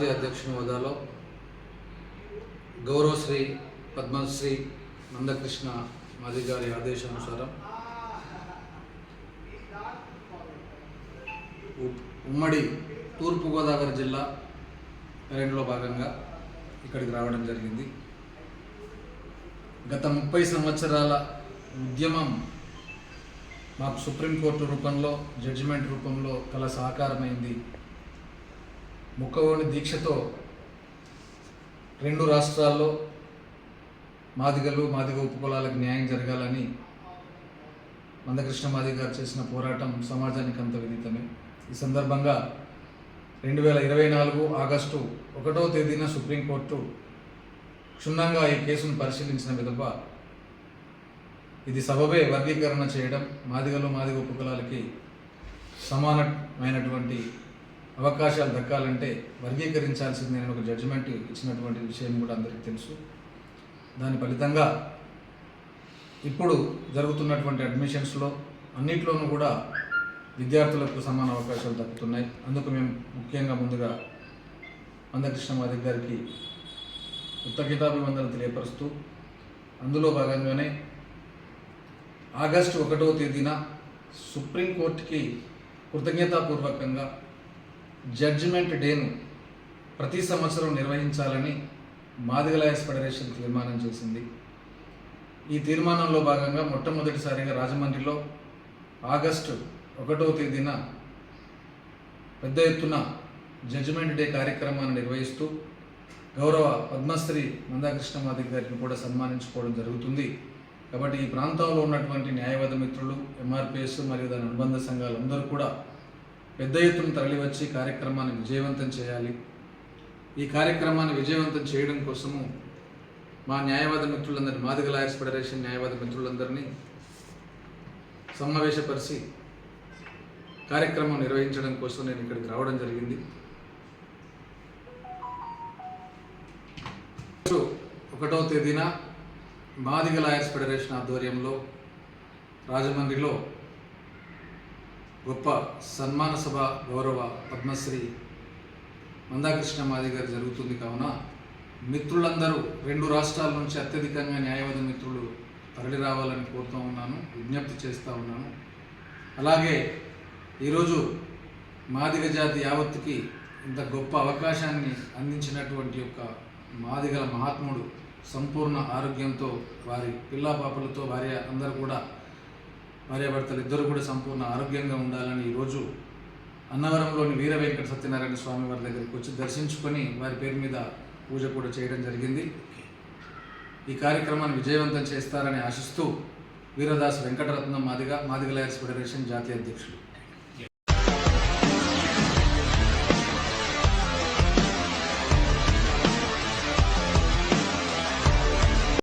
జాతీయ అధ్యక్షుని హోదాలో గౌరవశ్రీ పద్మశ్రీ మందకృష్ణ మాదిగ గారి ఆదేశానుసారం ఉమ్మడి తూర్పుగోదావరి జిల్లా పర్యటనలో భాగంగా ఇక్కడికి రావడం జరిగింది. గత 30 సంవత్సరాల ఉద్యమం మాకు సుప్రీంకోర్టు రూపంలో, జడ్జిమెంట్ రూపంలో కల సహకారమైంది. ముక్కవోని దీక్షతో 2 రాష్ట్రాల్లో మాదిగలు, మాదిగ ఉపకులాలకు న్యాయం జరగాలని మందకృష్ణ మాదిగ గారు చేసిన పోరాటం సమాజానికి అంత విదితమే. ఈ సందర్భంగా 2024 ఆగస్టు 1వ తేదీన సుప్రీంకోర్టు క్షుణ్ణంగా ఈ కేసును పరిశీలించిన విధంగా ఇది సబబే వర్గీకరణ చేయడం, మాదిగలు, మాదిగ ఉపకులాలకి సమానమైనటువంటి అవకాశాలు దక్కాలంటే వర్గీకరించాల్సిందే ఒక జడ్జిమెంట్ ఇచ్చినటువంటి విషయం కూడా అందరికీ తెలుసు. దాని ఫలితంగా ఇప్పుడు జరుగుతున్నటువంటి అడ్మిషన్స్లో అన్నిట్లోనూ కూడా విద్యార్థులకు సమాన అవకాశాలు దక్కుతున్నాయి. అందుకు మేము ముఖ్యంగా ముందుగా మందకృష్ణ మాదిగ గారికి కృతజ్ఞతాభివందనలు తెలియపరుస్తూ, అందులో భాగంగానే ఆగస్టు 1వ తేదీన సుప్రీంకోర్టుకి కృతజ్ఞతాపూర్వకంగా జడ్జిమెంట్ డేను ప్రతి సంవత్సరం నిర్వహించాలని మాదిగ లాయర్స్ ఫెడరేషన్ తీర్మానం చేసింది. ఈ తీర్మానంలో భాగంగా మొట్టమొదటిసారిగా రాజమండ్రిలో ఆగస్టు 1వ తేదీన పెద్ద ఎత్తున జడ్జిమెంట్ డే కార్యక్రమాన్ని నిర్వహిస్తూ గౌరవ పద్మశ్రీ మందకృష్ణ మాదిగ గారిని కూడా సన్మానించుకోవడం జరుగుతుంది. కాబట్టి ఈ ప్రాంతంలో ఉన్నటువంటి న్యాయవాద మిత్రులు, ఎంఆర్పిఎస్ మరియు దాని అనుబంధ సంఘాలు అందరూ కూడా పెద్ద ఎత్తున తరలివచ్చి కార్యక్రమాన్ని విజయవంతం చేయాలి. ఈ కార్యక్రమాన్ని విజయవంతం చేయడం కోసము మా న్యాయవాద మిత్రులందరినీ, మాదిగ లాయర్స్ ఫెడరేషన్ న్యాయవాద మిత్రులందరినీ సమావేశపరిచి కార్యక్రమం నిర్వహించడం కోసం నేను ఇక్కడికి రావడం జరిగింది. 1వ తేదీన మాదిగ లాయర్స్ ఫెడరేషన్ ఆధ్వర్యంలో రాజమండ్రిలో గొప్ప సన్మాన సభ గౌరవ పద్మశ్రీ మందకృష్ణ మాదిగ గారు జరుగుతుంది. కావున మిత్రులందరూ 2 రాష్ట్రాల నుంచి అత్యధికంగా న్యాయవాద మిత్రులు తరలి రావాలని కోరుతూ ఉన్నాను, విజ్ఞప్తి చేస్తూ ఉన్నాను. అలాగే ఈరోజు మాదిగ జాతి యావత్తుకి ఇంత గొప్ప అవకాశాన్ని అందించినటువంటి యొక్క మాదిగల మహాత్ముడు సంపూర్ణ ఆరోగ్యంతో, వారి పిల్లా పాపలతో, అందరూ కూడా భార్యాభర్తలు ఇద్దరు కూడా సంపూర్ణ ఆరోగ్యంగా ఉండాలని ఈరోజు అన్నవరంలోని వీర వెంకట సత్యనారాయణ స్వామి వారి దగ్గరికి వచ్చి దర్శించుకొని వారి పేరు మీద పూజ కూడా చేయడం జరిగింది. ఈ కార్యక్రమాన్ని విజయవంతం చేస్తారని ఆశిస్తూ వీరదాస్ వెంకటరత్నం మాదిగ లాయర్స్ ఫెడరేషన్ జాతీయ అధ్యక్షులు.